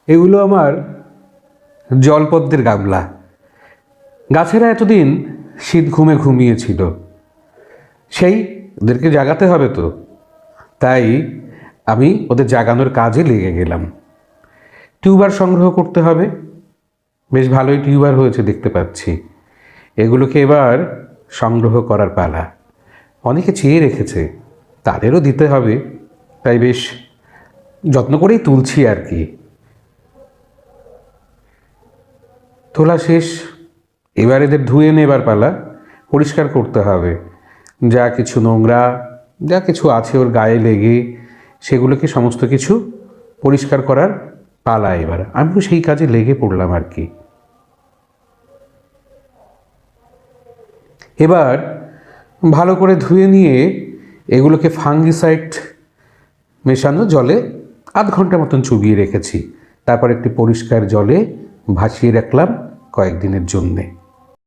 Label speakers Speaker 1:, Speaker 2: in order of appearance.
Speaker 1: এগুলো আমার জলপদ্মের গামলা। গাছেরা এতদিন শীত ঘুমে ঘুমিয়েছিল, সেই ওদেরকে জাগাতে হবে তো, তাই আমি ওদের জাগানোর কাজে লেগে গেলাম। টিউবার সংগ্রহ করতে হবে, বেশ ভালোই টিউবার হয়েছে দেখতে পাচ্ছি। এগুলোকে এবার সংগ্রহ করার পালা। অনেকে চেয়ে রেখেছে, তাদেরও দিতে হবে, তাই বেশ যত্ন করেই তুলছি আর কি। তোলা শেষ, এবার এদের ধুয়ে নেবার পালা। পরিষ্কার করতে হবে, যা কিছু নোংরা যা কিছু আছে ওর গায়ে লেগে, সেগুলোকে সমস্ত কিছু পরিষ্কার করার পালা। এবার আমিও সেই কাজে লেগে পড়লাম আর কি। এবার ভালো করে ধুয়ে নিয়ে এগুলোকে ফাঙ্গিসাইড মেশানো জলে আধ ঘন্টা মতন চুবিয়ে রেখেছি। তারপর একটি পরিষ্কার জলে ভাসিয়ে রাখলাম কয়েকদিনের জন্যে।